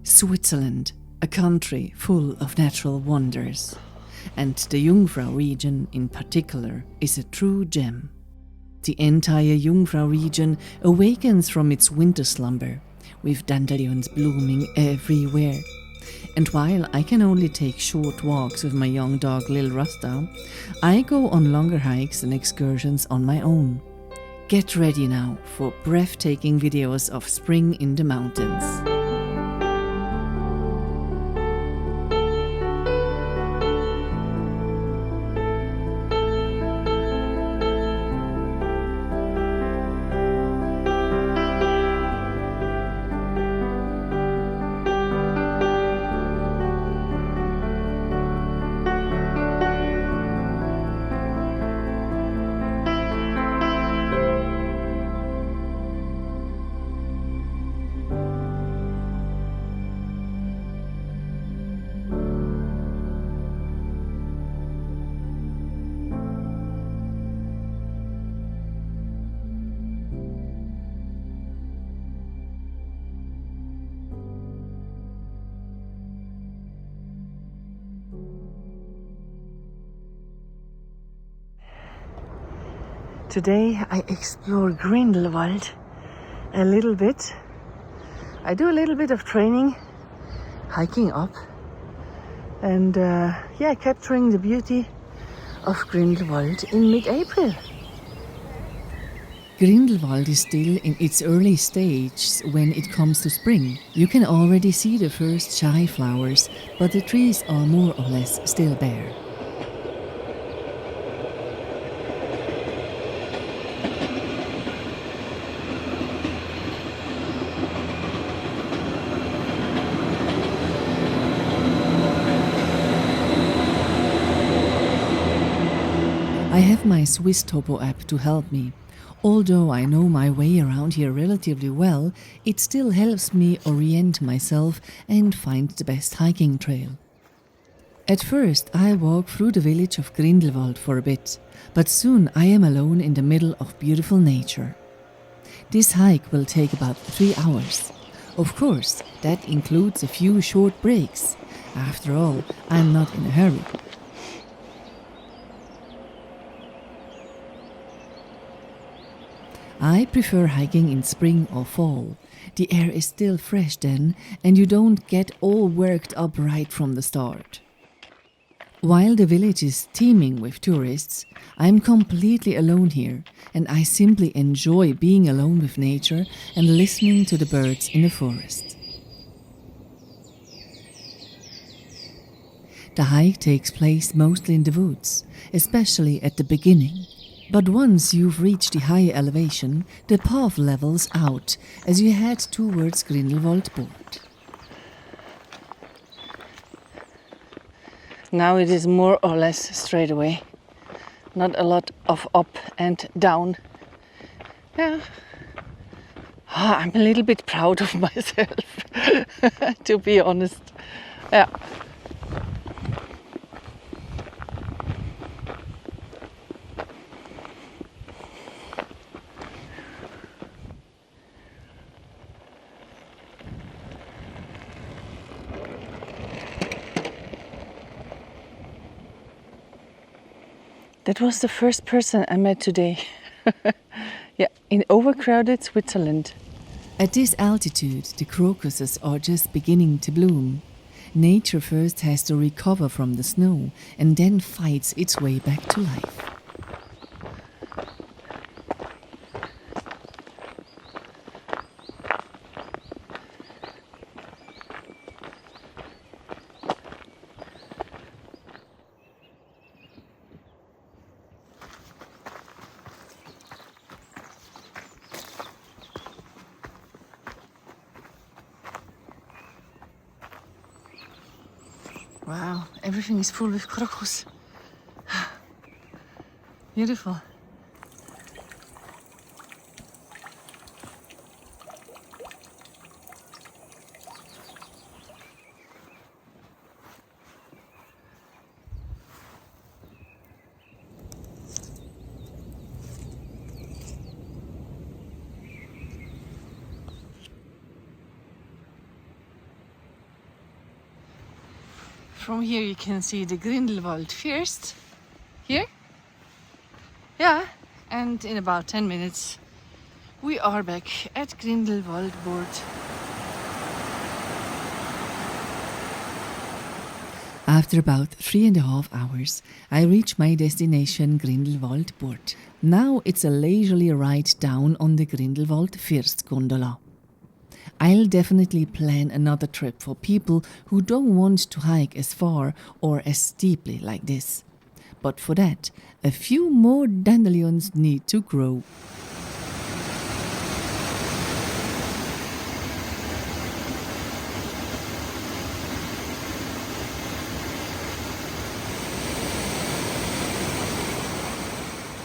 Switzerland, a country full of natural wonders. And the Jungfrau region in particular is a true gem. The entire Jungfrau region awakens from its winter slumber, with dandelions blooming everywhere. And while I can only take short walks with my young dog Lil Rasta, I go on longer hikes and excursions on my own. Get ready now for breathtaking videos of spring in the mountains. Today I explore Grindelwald a little bit. I do a little bit of training, hiking up and capturing the beauty of Grindelwald in mid-April. Grindelwald is still in its early stage when it comes to spring. You can already see the first shy flowers, but the trees are more or less still bare. I have my Swiss Topo app to help me. Although I know my way around here relatively well, it still helps me orient myself and find the best hiking trail. At first I walk through the village of Grindelwald for a bit, but soon I am alone in the middle of beautiful nature. This hike will take about 3 hours. Of course, that includes a few short breaks. After all, I'm not in a hurry. I prefer hiking in spring or fall. The air is still fresh then, and you don't get all worked up right from the start. While the village is teeming with tourists, I'm completely alone here, and I simply enjoy being alone with nature and listening to the birds in the forest. The hike takes place mostly in the woods, especially at the beginning. But once you've reached the high elevation, the path levels out as you head towards Grindelwald Board. Now it is more or less straight away. Not a lot of up and down. Yeah. I'm a little bit proud of myself, to be honest. Yeah. That was the first person I met today. In overcrowded Switzerland. At this altitude, the crocuses are just beginning to bloom. Nature first has to recover from the snow and then fights its way back to life. Wow, everything is full with crocus. Beautiful. From here you can see the Grindelwald first. Here? Yeah, and in about 10 minutes we are back at Grindelwald Board. After about 3.5 hours, I reach my destination Grindelwald Board. Now it's a leisurely ride down on the Grindelwald First gondola. I'll definitely plan another trip for people who don't want to hike as far or as steeply like this. But for that, a few more dandelions need to grow.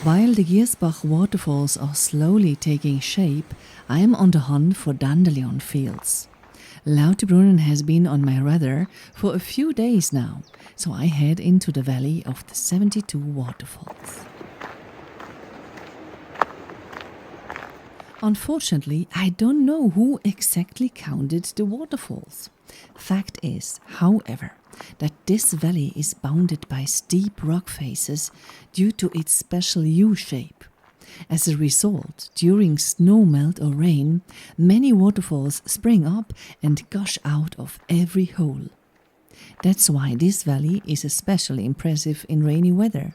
While the Giessbach waterfalls are slowly taking shape, I am on the hunt for dandelion fields. Lauterbrunnen has been on my radar for a few days now, so I head into the valley of the 72 waterfalls. Unfortunately, I don't know who exactly counted the waterfalls. Fact is, however, that this valley is bounded by steep rock faces due to its special U-shape. As a result, during snowmelt or rain, many waterfalls spring up and gush out of every hole. That's why this valley is especially impressive in rainy weather.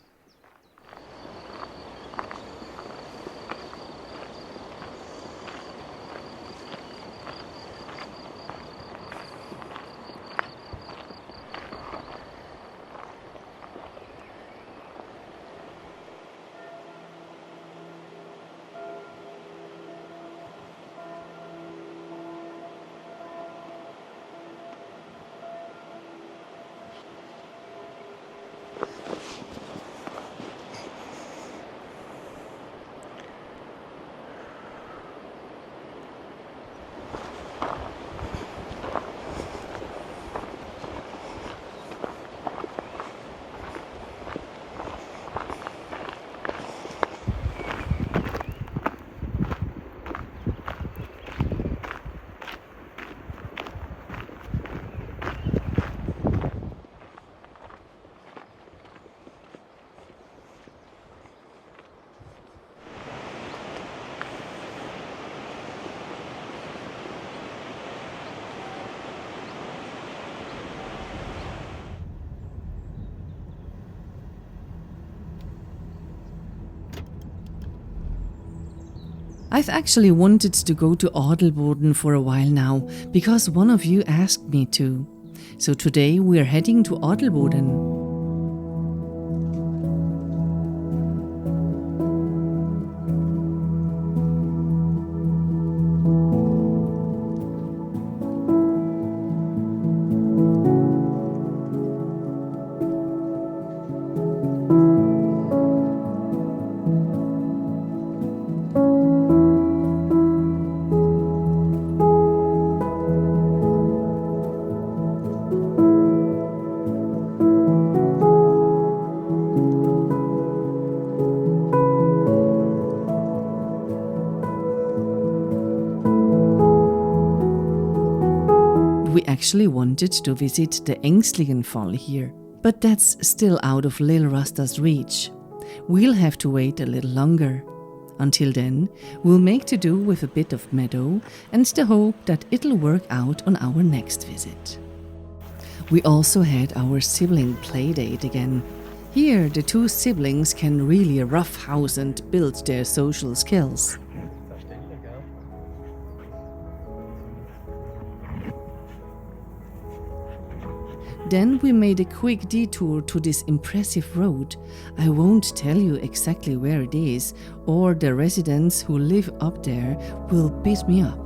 I've actually wanted to go to Adelboden for a while now, because one of you asked me to. So today we're heading to Adelboden. We actually wanted to visit the Fall here, but that's still out of Lil Rasta's reach. We'll have to wait a little longer. Until then, we'll make to do with a bit of meadow and the hope that it'll work out on our next visit. We also had our sibling playdate again. Here, the two siblings can really roughhouse and build their social skills. Then we made a quick detour to this impressive road. I won't tell you exactly where it is, or the residents who live up there will beat me up.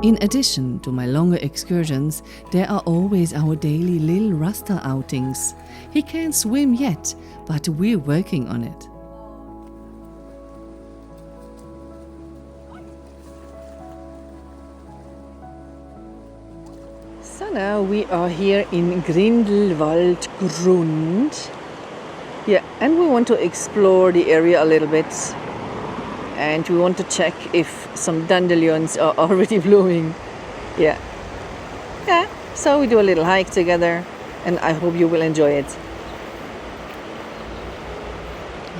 In addition to my longer excursions, there are always our daily Lil Rasta outings. He can't swim yet, but we're working on it. So now we are here in Grindelwald Switzerland. Yeah, and we want to explore the area a little bit. And we want to check if some dandelions are already blooming. Yeah, so we do a little hike together, and I hope you will enjoy it.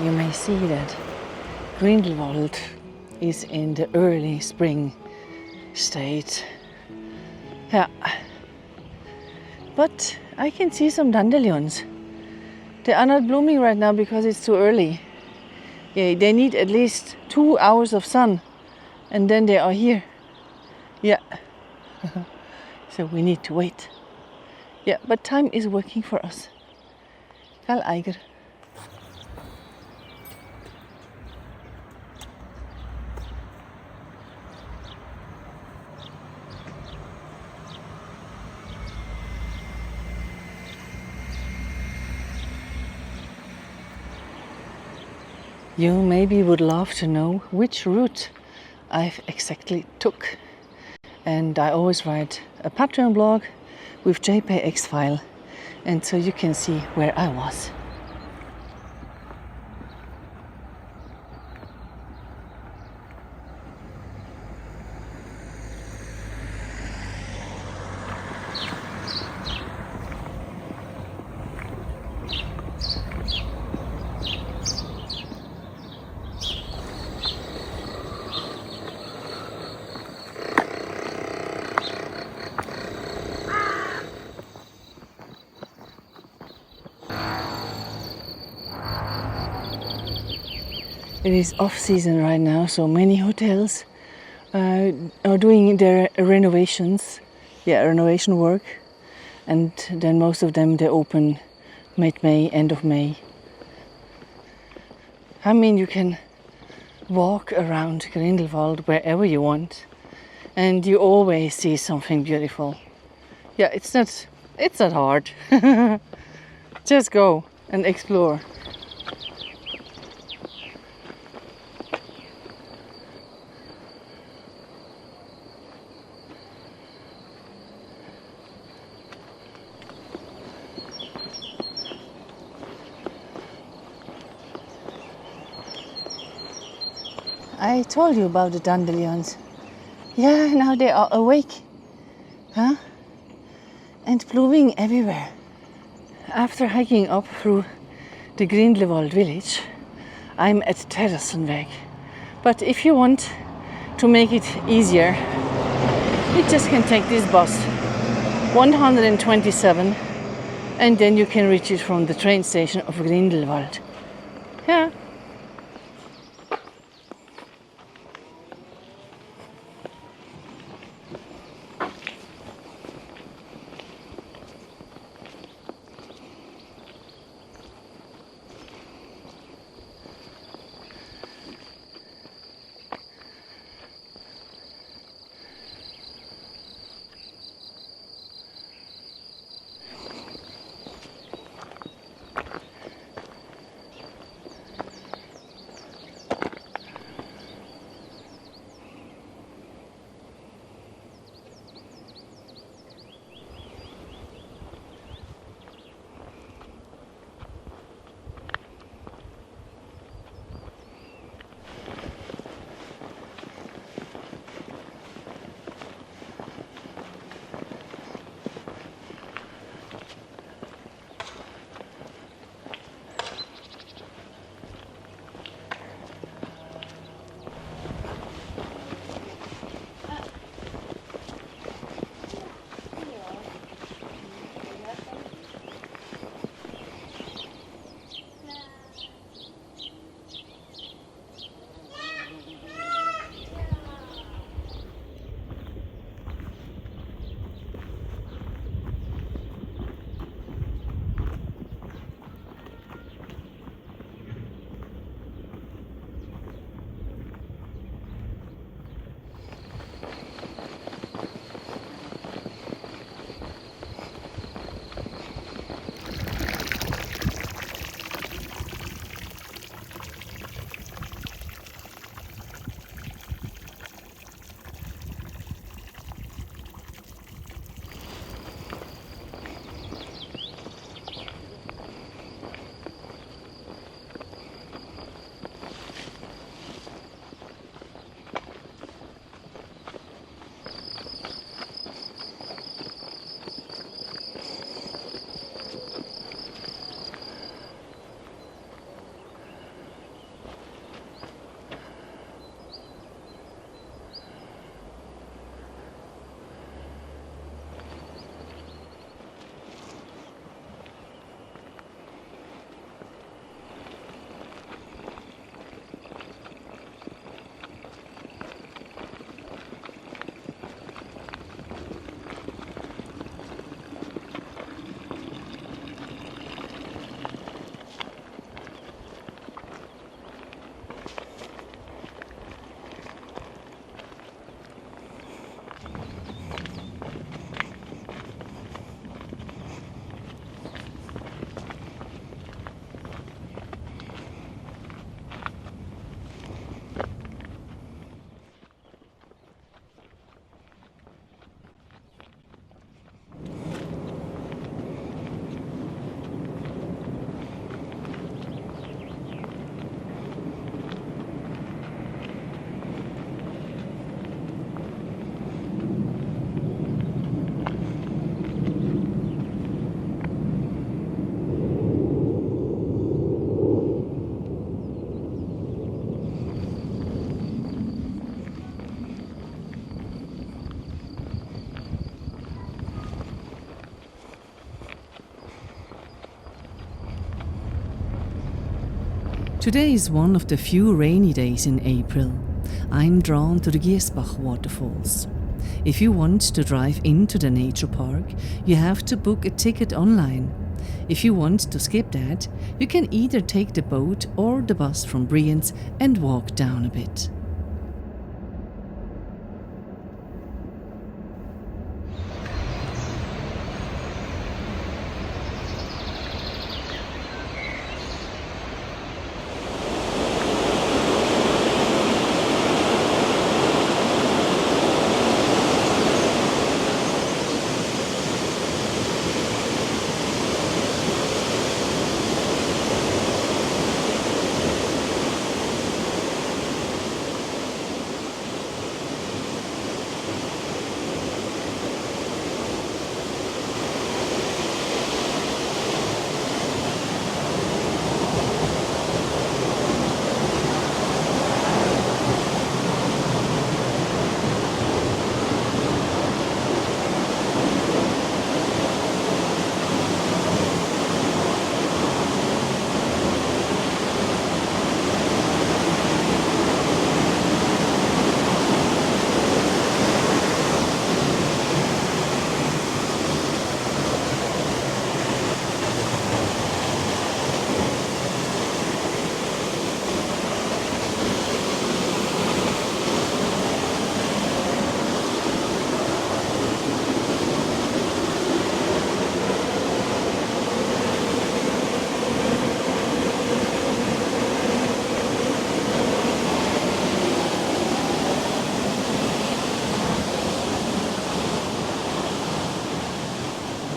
You may see that Grindelwald is in the early spring state. Yeah, but I can see some dandelions. They are not blooming right now because it's too early. Yeah, they need at least 2 hours of sun, and then they are here. Yeah. So we need to wait. Yeah, but time is working for us. Gal Eiger. You maybe would love to know which route I've exactly took. And I always write a Patreon blog with JPEG file, and so you can see where I was. It is off season right now, so many hotels are doing their renovations, renovation work, and then most of them they open mid-May, end of May. I mean, you can walk around Grindelwald wherever you want, and you always see something beautiful. Yeah, it's not hard. Just go and explore. I told you about the dandelions. Yeah, now they are awake. Huh? And blooming everywhere. After hiking up through the Grindelwald village, I'm at Terrassenweg. But if you want to make it easier, you just can take this bus, 127, and then you can reach it from the train station of Grindelwald. Yeah. Today is one of the few rainy days in April. I'm drawn to the Giessbach waterfalls. If you want to drive into the nature park, you have to book a ticket online. If you want to skip that, you can either take the boat or the bus from Brienz and walk down a bit.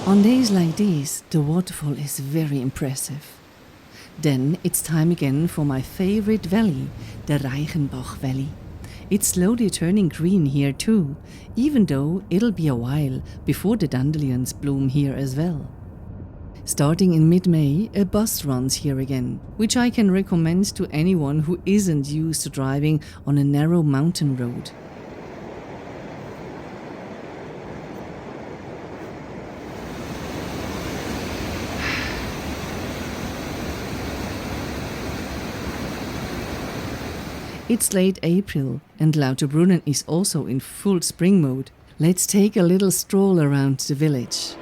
On days like these, the waterfall is very impressive. Then it's time again for my favorite valley, the Reichenbach Valley. It's slowly turning green here too, even though it'll be a while before the dandelions bloom here as well. Starting in mid-May, a bus runs here again, which I can recommend to anyone who isn't used to driving on a narrow mountain road. It's late April and Lauterbrunnen is also in full spring mode. Let's take a little stroll around the village.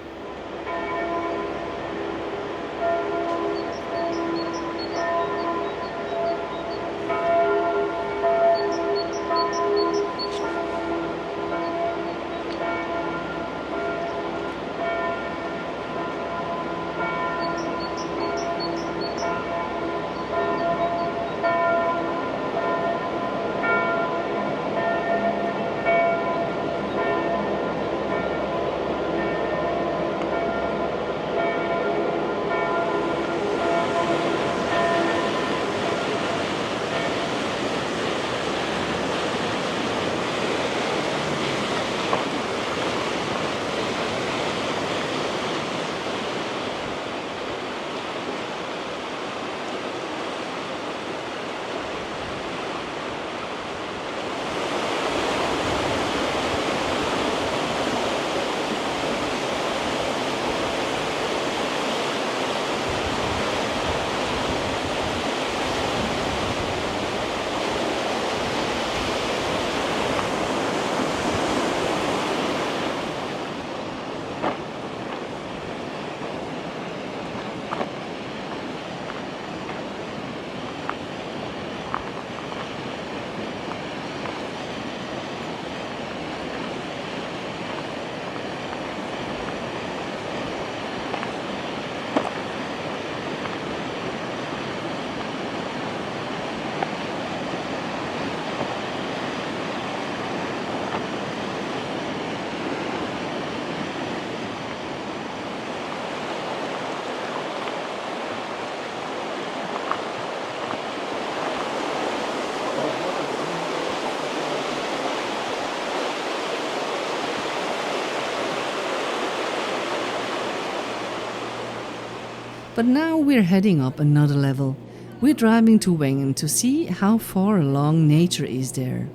But now we're heading up another level. We're driving to Wengen to see how far along nature is there.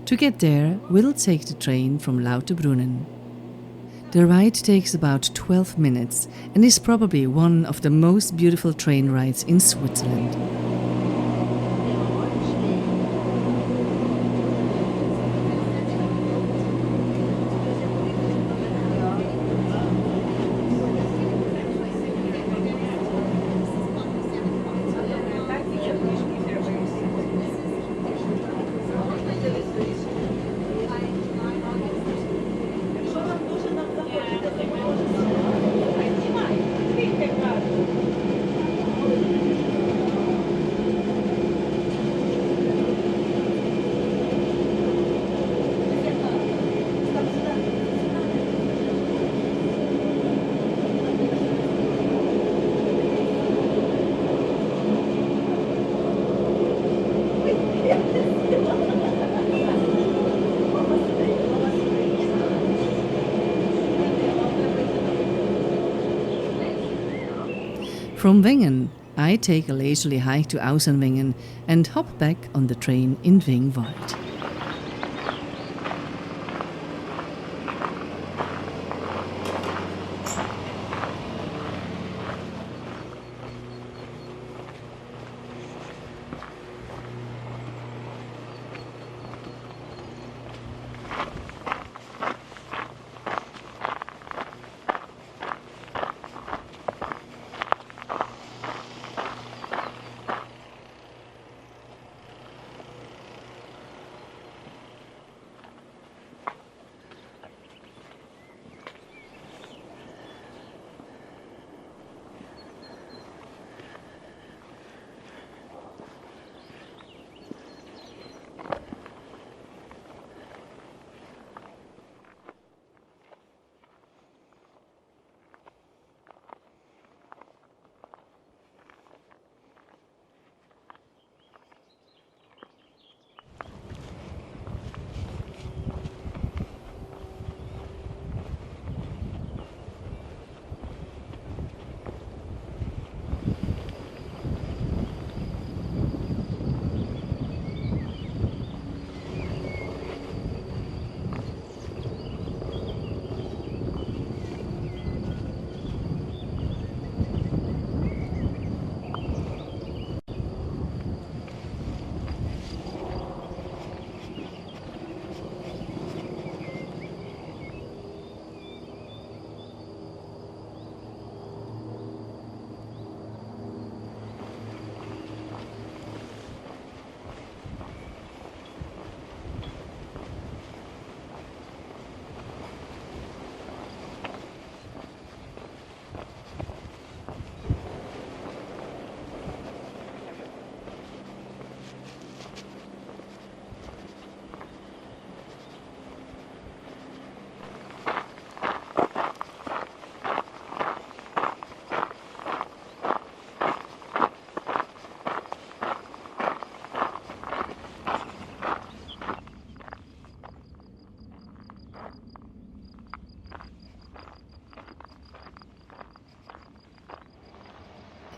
To get there, we'll take the train from Lauterbrunnen. The ride takes about 12 minutes and is probably one of the most beautiful train rides in Switzerland. From Wengen, I take a leisurely hike to Außenwengen and hop back on the train in Wingwald.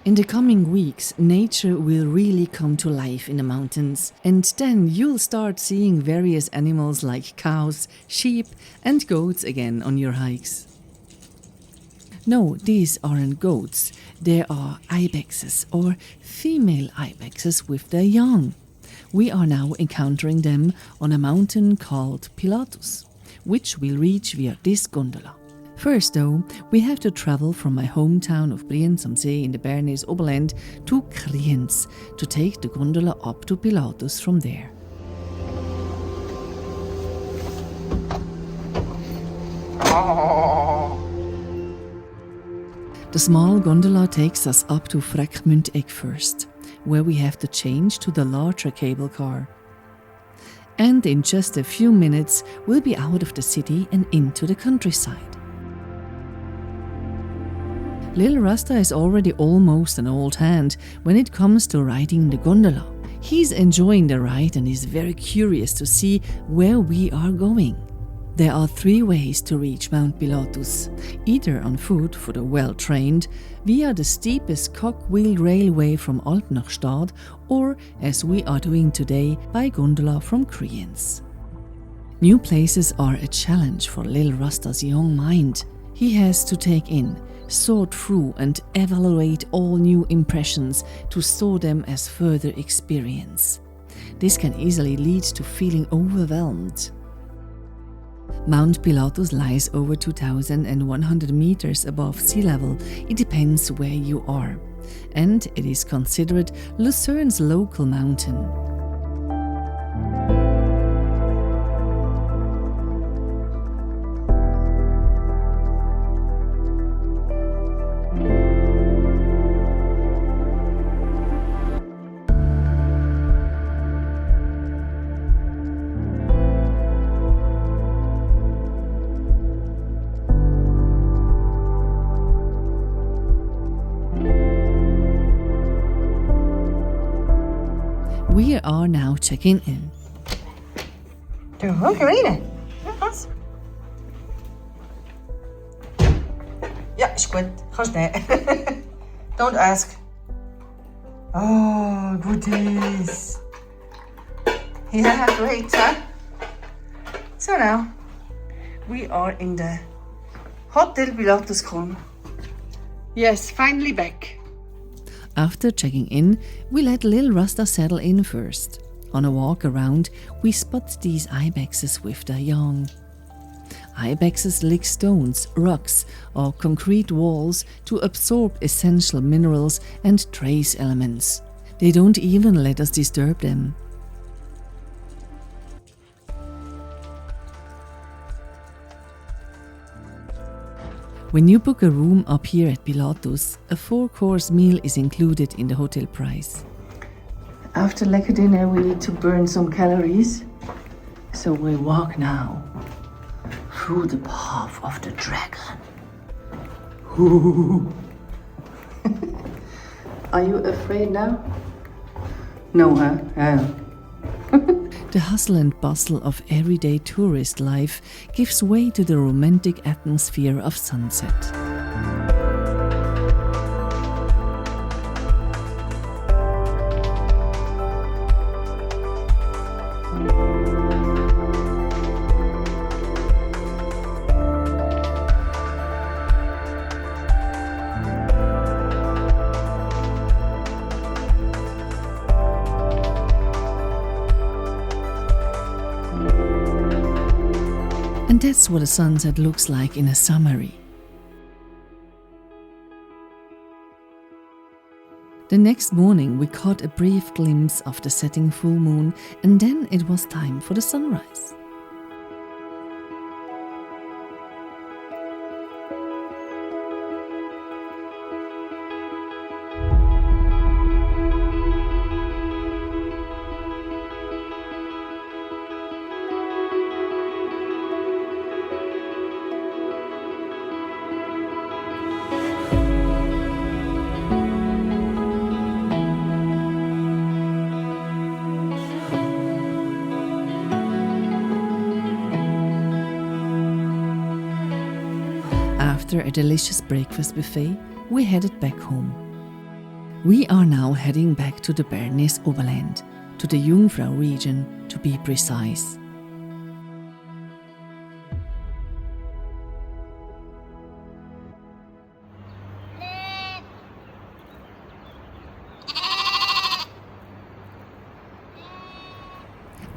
In the coming weeks, nature will really come to life in the mountains, and then you'll start seeing various animals like cows, sheep and goats again on your hikes. No, these aren't goats, they are ibexes or female ibexes with their young. We are now encountering them on a mountain called Pilatus, which we'll reach via this gondola. First though, we have to travel from my hometown of Brienz am See in the Bernese Oberland to Kriens to take the gondola up to Pilatus from there. The small gondola takes us up to Freckmündeck first, where we have to change to the larger cable car. And in just a few minutes, we'll be out of the city and into the countryside. Lil Rasta is already almost an old hand when it comes to riding the gondola. He's enjoying the ride and is very curious to see where we are going. There are 3 ways to reach Mount Pilatus, either on foot for the well-trained, via the steepest cogwheel railway from Alp nach Stad, or, as we are doing today, by gondola from Kriens. New places are a challenge for Lil Rasta's young mind. He has to take in, sort through and evaluate all new impressions to store them as further experience. This can easily lead to feeling overwhelmed. Mount Pilatus lies over 2,100 meters above sea level. It depends where you are, and it is considered Lucerne's local mountain. We are now checking in. Du, kan vi rein? Ja, kannst. Ja, is goed. Ga snel. Don't ask. Oh, goodies. Yeah, great, huh? So now, we are in the Hotel Pilatus Kron. Yes, finally back. After checking in, we let Lil Rasta settle in first. On a walk around, we spot these ibexes with their young. Ibexes lick stones, rocks, or concrete walls to absorb essential minerals and trace elements. They don't even let us disturb them. When you book a room up here at Pilatus, a 4-course meal is included in the hotel price. After lekker dinner, we need to burn some calories. So we walk now through the path of the dragon. Are you afraid now? No, huh? Yeah. The hustle and bustle of everyday tourist life gives way to the romantic atmosphere of sunset. And that's what a sunset looks like in a summary. The next morning we caught a brief glimpse of the setting full moon, and then it was time for the sunrise. After a delicious breakfast buffet, we headed back home. We are now heading back to the Bernese Oberland, to the Jungfrau region to be precise.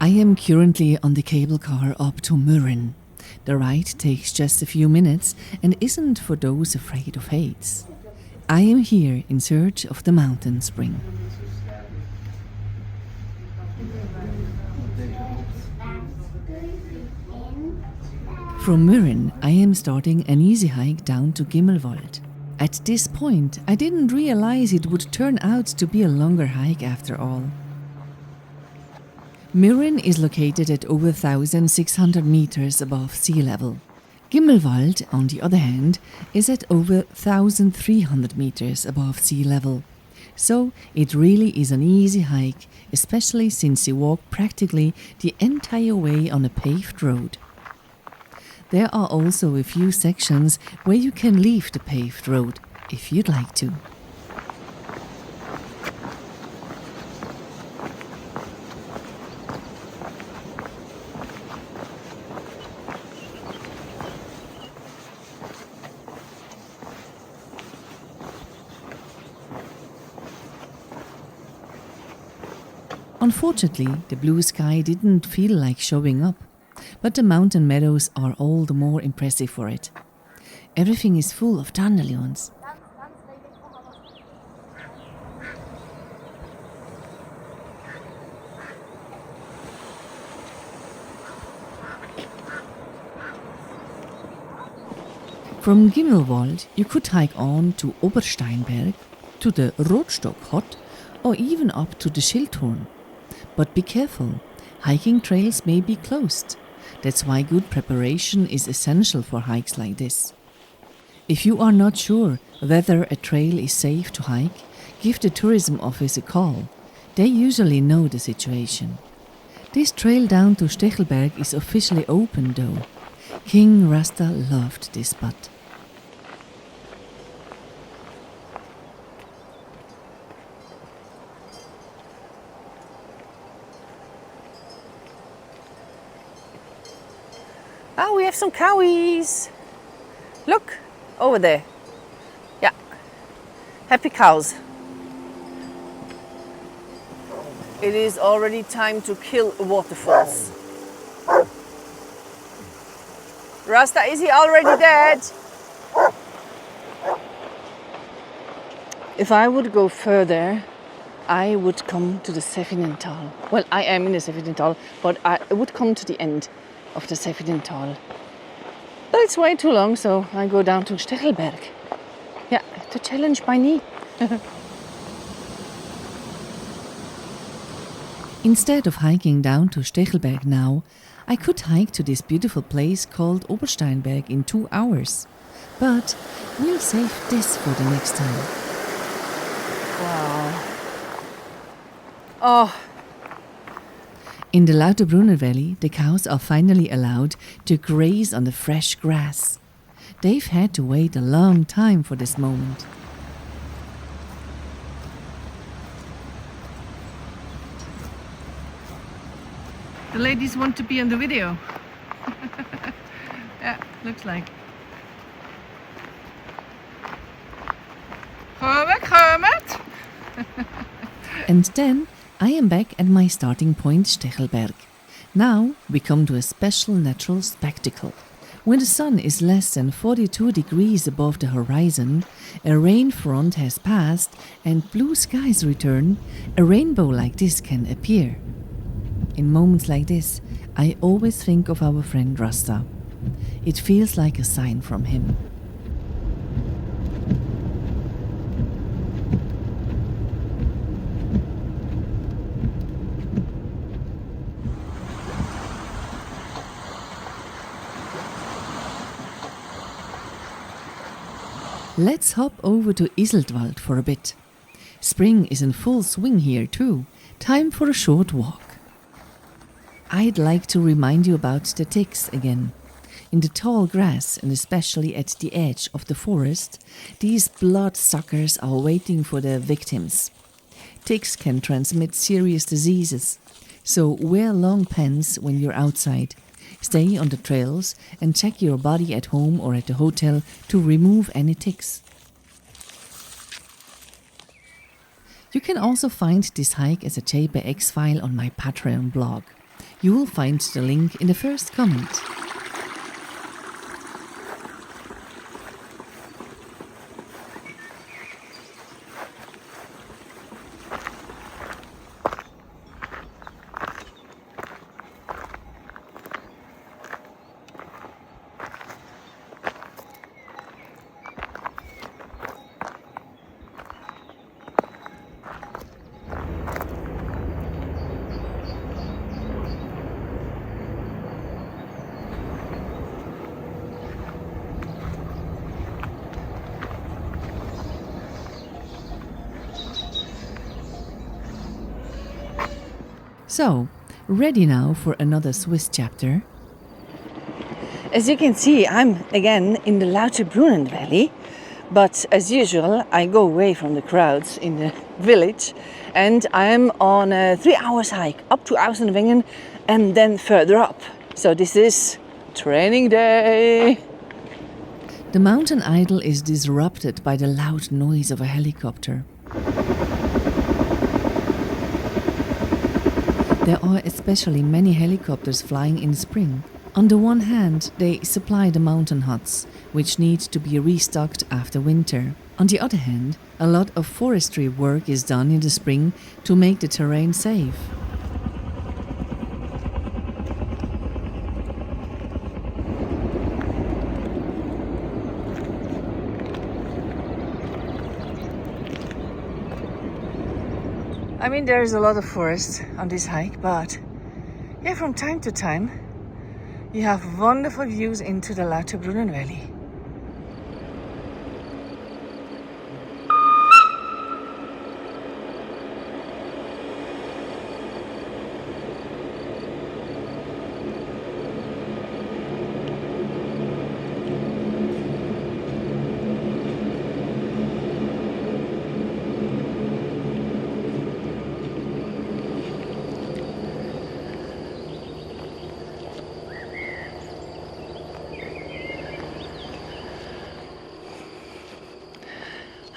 I am currently on the cable car up to Mürren. The ride takes just a few minutes and isn't for those afraid of heights. I am here in search of the mountain spring. From Mürren, I am starting an easy hike down to Gimmelwald. At this point, I didn't realize it would turn out to be a longer hike after all. Mürren is located at over 1,600 meters above sea level. Gimmelwald, on the other hand, is at over 1,300 meters above sea level. So it really is an easy hike, especially since you walk practically the entire way on a paved road. There are also a few sections where you can leave the paved road, if you'd like to. Unfortunately, the blue sky didn't feel like showing up, but the mountain meadows are all the more impressive for it. Everything is full of dandelions. From Gimmelwald, you could hike on to Obersteinberg, to the Rotstock-Hut, or even up to the Schildhorn. But be careful, hiking trails may be closed. That's why good preparation is essential for hikes like this. If you are not sure whether a trail is safe to hike, give the tourism office a call. They usually know the situation. This trail down to Stechelberg is officially open though. King Rasta loved this spot. Oh, we have some cowies. Look, over there. Yeah, happy cows. It is already time to kill waterfalls. Rasta, is he already dead? If I would go further, I would come to the Seffinental. Well, I am in the Seffinental, but I would come to the end of the Seffinental. But it's way too long, so I go down to Stechelberg. Yeah, to challenge my knee. Instead of hiking down to Stechelberg now, I could hike to this beautiful place called Obersteinberg in 2 hours. But we'll save this for the next time. Wow. Oh. In the Lauterbrunnen Valley, the cows are finally allowed to graze on the fresh grass. They've had to wait a long time for this moment. The ladies want to be in the video. Yeah, looks like. Hermit! And then I am back at my starting point, Stechelberg. Now we come to a special natural spectacle. When the sun is less than 42 degrees above the horizon, a rain front has passed and blue skies return, a rainbow like this can appear. In moments like this, I always think of our friend Rasta. It feels like a sign from him. Let's hop over to Iseltwald for a bit. Spring is in full swing here too. Time for a short walk. I'd like to remind you about the ticks again. In the tall grass and especially at the edge of the forest, these bloodsuckers are waiting for their victims. Ticks can transmit serious diseases, so wear long pants when you're outside. Stay on the trails and check your body at home or at the hotel to remove any ticks. You can also find this hike as a year.X file on my Patreon blog. You will find the link in the first comment. So, ready now for another Swiss chapter? As you can see, I'm again in the Lauterbrunnen Valley, but as usual, I go away from the crowds in the village and I'm on a 3 hours hike up to Wengen and then further up. So this is training day. The mountain idyll is disrupted by the loud noise of a helicopter. There are especially many helicopters flying in spring. On the one hand, they supply the mountain huts, which need to be restocked after winter. On the other hand, a lot of forestry work is done in the spring to make the terrain safe. I mean, there's a lot of forest on this hike, but yeah, from time to time you have wonderful views into the Lauterbrunnen Valley.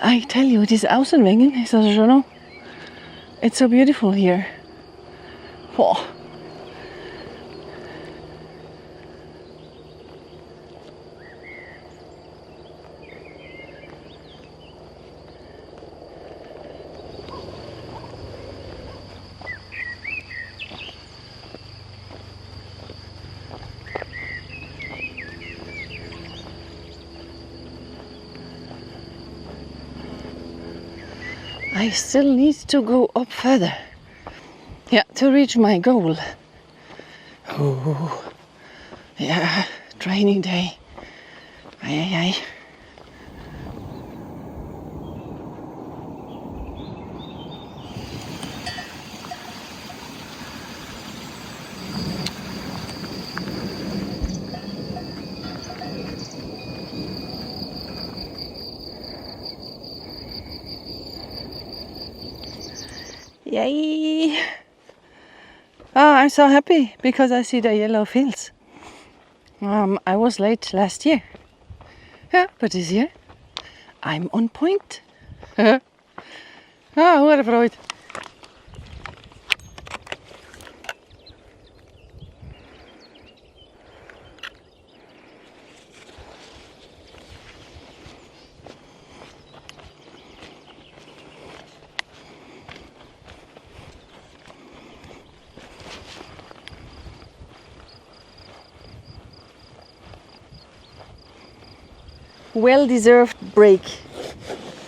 I tell you, this Außenwengen is also schon noch. It's so beautiful here. Wow. I still need to go up further, yeah, to reach my goal. Oh, yeah, training day. Aye. Yay! Oh, I'm so happy because I see the yellow fields. I was late last year. Yeah, but this year I'm on point. Ah, what a Freude. Well-deserved break.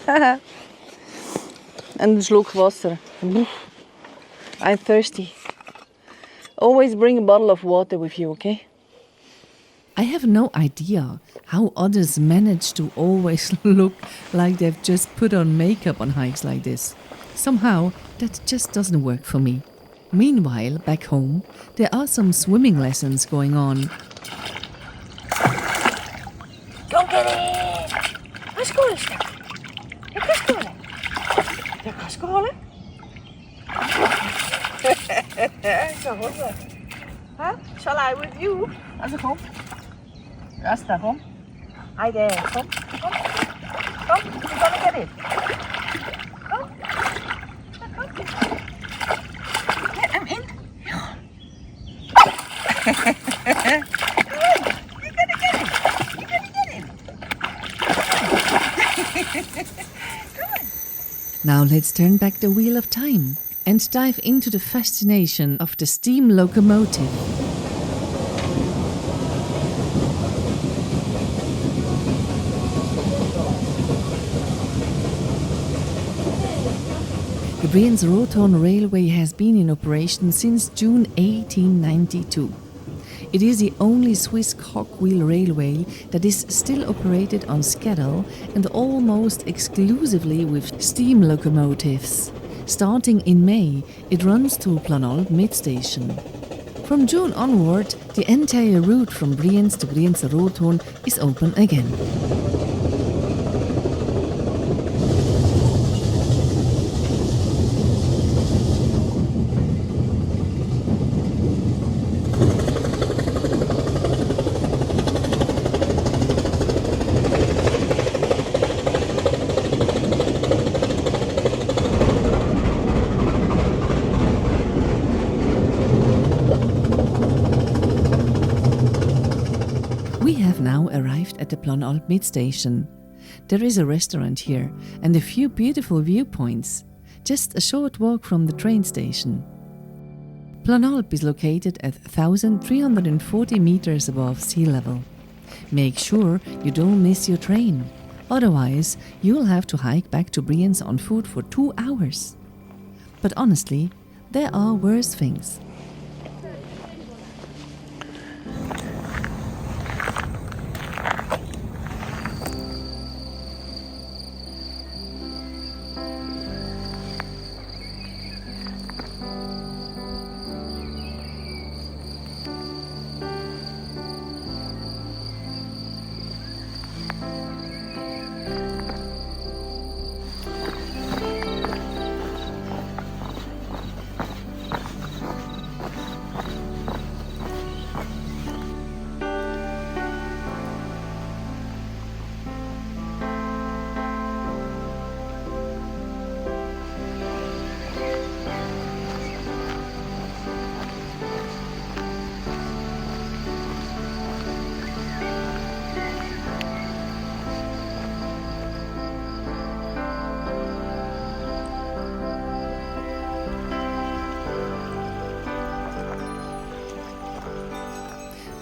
And a Schluck Wasser. I'm thirsty. Always bring a bottle of water with you, okay? I have no idea how others manage to always look like they've just put on makeup on hikes like this. Somehow, that just doesn't work for me. Meanwhile, back home, there are some swimming lessons going on. Don't get in! Ga skolen staan. Ik ga skolen. Ik ga skolen. Zo hoor je. Huh? Shall I with you? Also kom. Rasta, kom. Hi there. Kom. Kom. Kom. You're gonna get it. Kom. Kom. Yeah, I'm in. Now let's turn back the wheel of time and dive into the fascination of the steam locomotive. The Brienz-Rothorn Railway has been in operation since June 1892. It is the only Swiss cogwheel railway that is still operated on schedule and almost exclusively with steam locomotives. Starting in May, it runs to Planalp mid-station. From June onward, the entire route from Brienz to Brienz-Rothorn is open again. at the Planalp mid-station. There is a restaurant here and a few beautiful viewpoints, just a short walk from the train station. Planalp is located at 1,340 meters above sea level. Make sure you don't miss your train, otherwise you'll have to hike back to Brienz on foot for 2 hours. But honestly, there are worse things.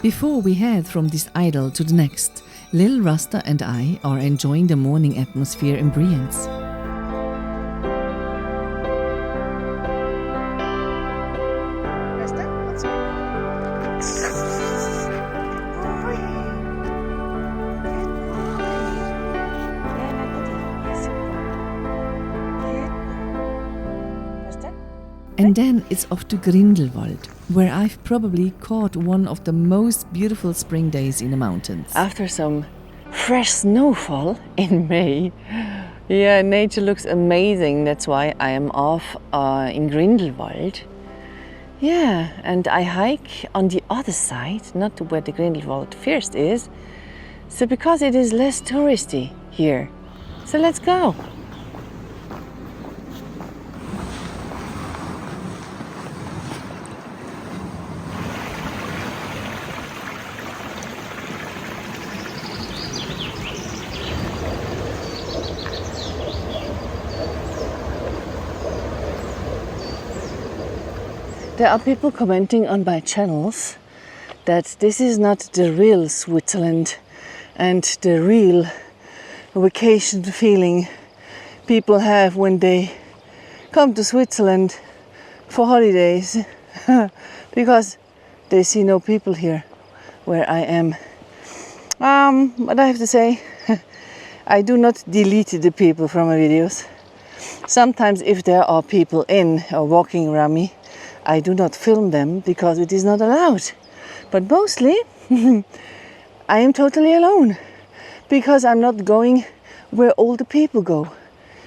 Before we head from this idyll to the next, Lil Rasta and I are enjoying the morning atmosphere in Brienz. And then it's off to Grindelwald, where I've probably caught one of the most beautiful spring days in the mountains. After some fresh snowfall in May, yeah, nature looks amazing. That's why I am off in Grindelwald. Yeah, and I hike on the other side, not where the Grindelwald first is. So because it is less touristy here. So let's go. There are people commenting on my channels that this is not the real Switzerland and the real vacation feeling people have when they come to Switzerland for holidays because they see no people here where I am. But I have to say, I do not delete the people from my videos. Sometimes if there are people in or walking around me, I do not film them because it is not allowed. But mostly I am totally alone because I'm not going where all the people go.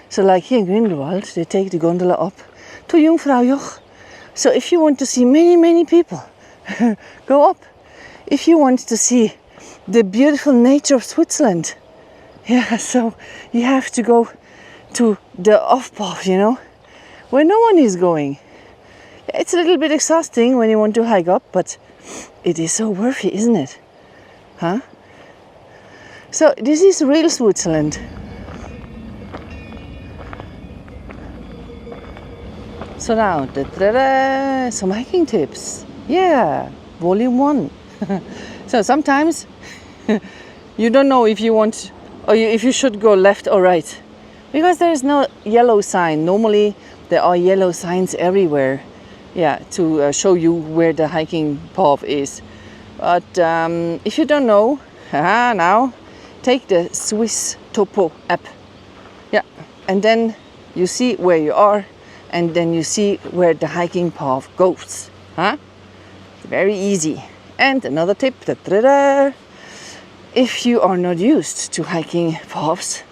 So like here in Grindelwald, they take the gondola up to Jungfrau Joch. So if you want to see many people, go up. If you want to see the beautiful nature of Switzerland, yeah, so you have to go to the off path, you know, where no one is going. It's a little bit exhausting when you want to hike up, but it is so worthy, isn't it? Huh? So this is real Switzerland. So now, some hiking tips. Yeah, volume 1. So sometimes you don't know if you want or if you should go left or right because there is no yellow sign. Normally there are yellow signs everywhere. Yeah, to show you where the hiking path is. But if you don't know, now take the Swiss Topo app. Yeah, and then you see where you are, and then you see where the hiking path goes. Huh? Very easy. And another tip, if you are not used to hiking paths,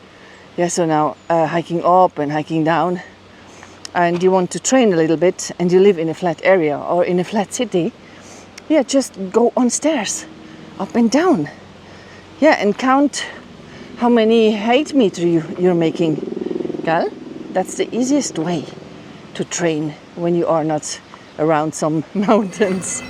yeah, so now hiking up and hiking down, and you want to train a little bit and you live in a flat area or in a flat city, yeah, just go on stairs, up and down. Yeah, and count how many height meter you're making. Gal? That's the easiest way to train when you are not around some mountains.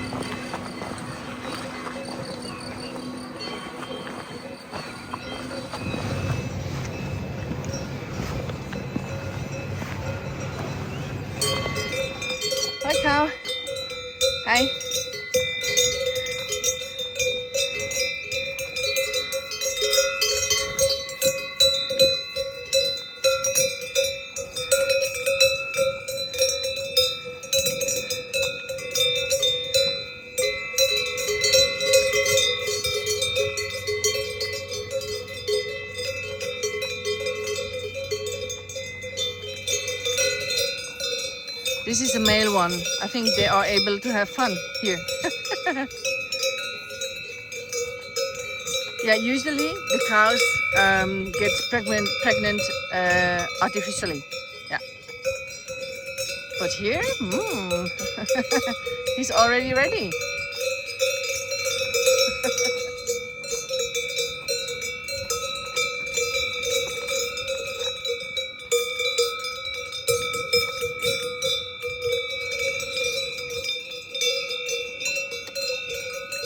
This is a male one. I think they are able to have fun here. Yeah, usually the cows get pregnant artificially. Yeah. But here, he's already ready.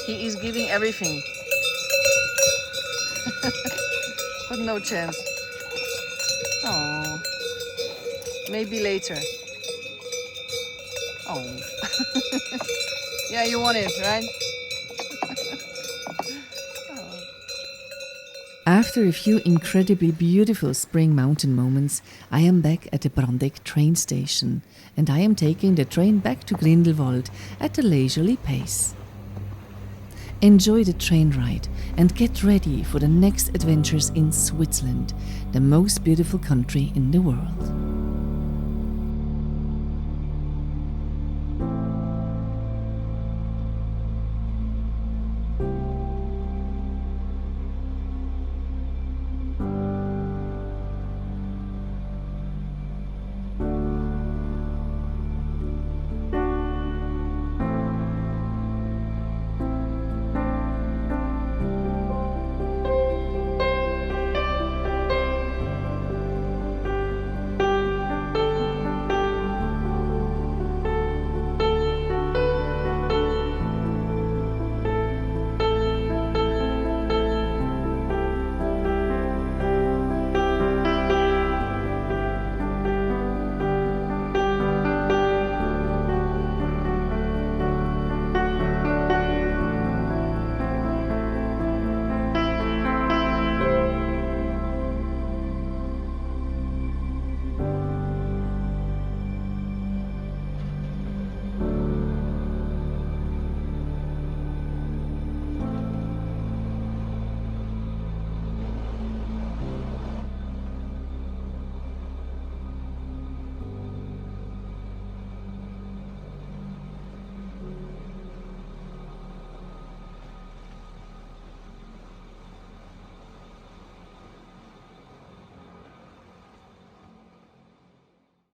He is giving everything. But no chance. Oh, maybe later. Oh, yeah, you want it, right? Oh. After a few incredibly beautiful spring mountain moments, I am back at the Brandeck train station, and I am taking the train back to Grindelwald at a leisurely pace. Enjoy the train ride and get ready for the next adventures in Switzerland, the most beautiful country in the world.